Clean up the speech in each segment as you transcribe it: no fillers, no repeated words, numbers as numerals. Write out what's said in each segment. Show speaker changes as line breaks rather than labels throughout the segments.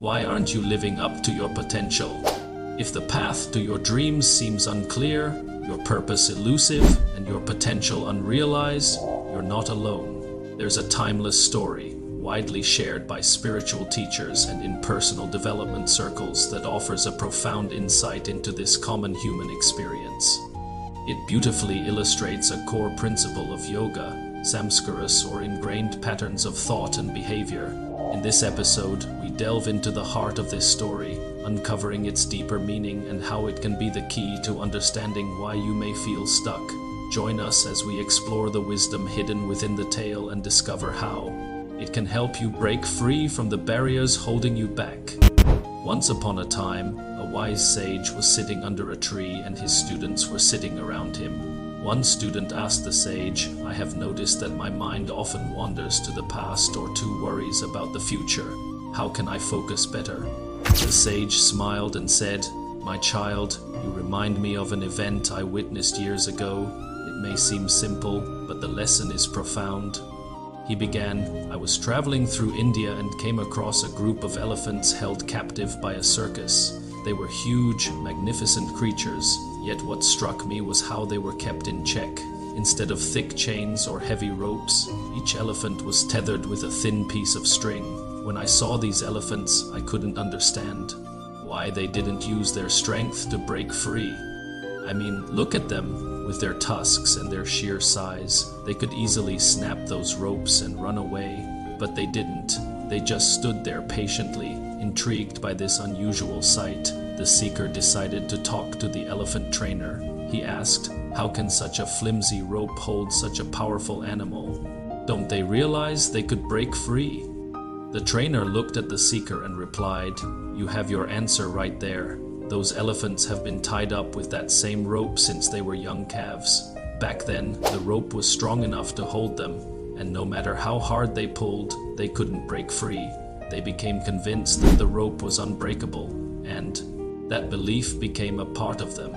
Why aren't you living up to your potential? If the path to your dreams seems unclear, your purpose elusive, and your potential unrealized, you're not alone. There's a timeless story, widely shared by spiritual teachers and in personal development circles, that offers a profound insight into this common human experience. It beautifully illustrates a core principle of yoga, Samskaras, or ingrained patterns of thought and behavior. In this episode, we delve into the heart of this story, uncovering its deeper meaning and how it can be the key to understanding why you may feel stuck. Join us as we explore the wisdom hidden within the tale and discover how it can help you break free from the barriers holding you back. Once upon a time, a wise sage was sitting under a tree and his students were sitting around him. One student asked the sage, "I have noticed that my mind often wanders to the past or to worries about the future. How can I focus better?" The sage smiled and said, "My child, you remind me of an event I witnessed years ago. It may seem simple, but the lesson is profound." He began, "I was traveling through India and came across a group of elephants held captive by a circus. They were huge, magnificent creatures, yet what struck me was how they were kept in check. Instead of thick chains or heavy ropes, each elephant was tethered with a thin piece of string. When I saw these elephants, I couldn't understand why they didn't use their strength to break free. I mean, look at them. With their tusks and their sheer size, they could easily snap those ropes and run away, but they didn't. They just stood there patiently." Intrigued by this unusual sight, the seeker decided to talk to the elephant trainer. He asked, "How can such a flimsy rope hold such a powerful animal? Don't they realize they could break free?" The trainer looked at the seeker and replied, "You have your answer right there. Those elephants have been tied up with that same rope since they were young calves. Back then, the rope was strong enough to hold them, and no matter how hard they pulled, they couldn't break free. They became convinced that the rope was unbreakable, and that belief became a part of them."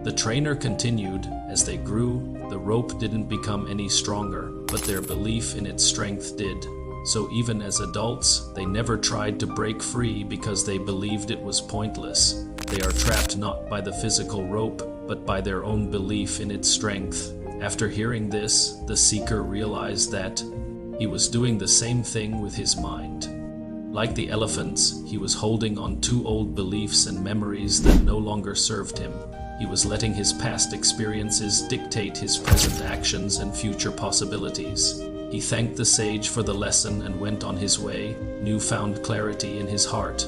The trainer continued, "As they grew, the rope didn't become any stronger, but their belief in its strength did. So even as adults, they never tried to break free because they believed it was pointless. They are trapped not by the physical rope, but by their own belief in its strength." After hearing this, the seeker realized that he was doing the same thing with his mind. Like the elephants, he was holding on to old beliefs and memories that no longer served him. He was letting his past experiences dictate his present actions and future possibilities. He thanked the sage for the lesson and went on his way, newfound clarity in his heart.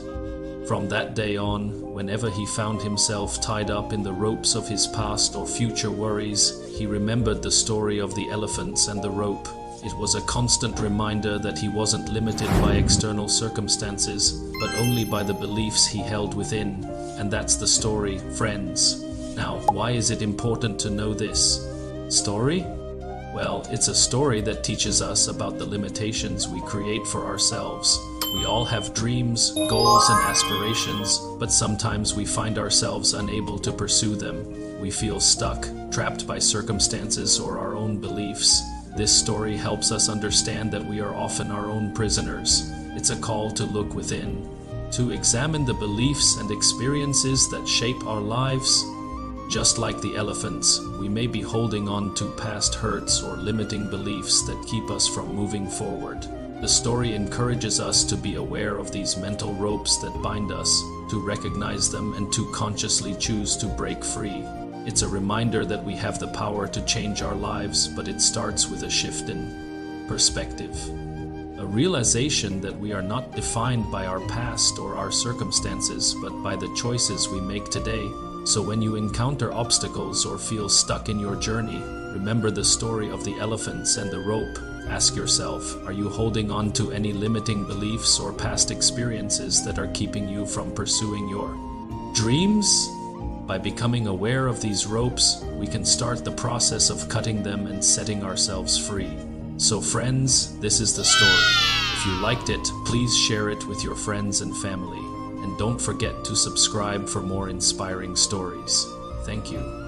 From that day on, whenever he found himself tied up in the ropes of his past or future worries, he remembered the story of the elephants and the rope. It was a constant reminder that he wasn't limited by external circumstances, but only by the beliefs he held within. And that's the story, friends. Now, why is it important to know this story? Well, it's a story that teaches us about the limitations we create for ourselves. We all have dreams, goals, and aspirations, but sometimes we find ourselves unable to pursue them. We feel stuck, trapped by circumstances or our own beliefs. This story helps us understand that we are often our own prisoners. It's a call to look within, to examine the beliefs and experiences that shape our lives. Just like the elephants, we may be holding on to past hurts or limiting beliefs that keep us from moving forward. The story encourages us to be aware of these mental ropes that bind us, to recognize them and to consciously choose to break free. It's a reminder that we have the power to change our lives, but it starts with a shift in perspective. A realization that we are not defined by our past or our circumstances, but by the choices we make today. So when you encounter obstacles or feel stuck in your journey, remember the story of the elephants and the rope. Ask yourself, are you holding on to any limiting beliefs or past experiences that are keeping you from pursuing your dreams? By becoming aware of these ropes, we can start the process of cutting them and setting ourselves free. So friends, this is the story. If you liked it, please share it with your friends and family. And don't forget to subscribe for more inspiring stories. Thank you.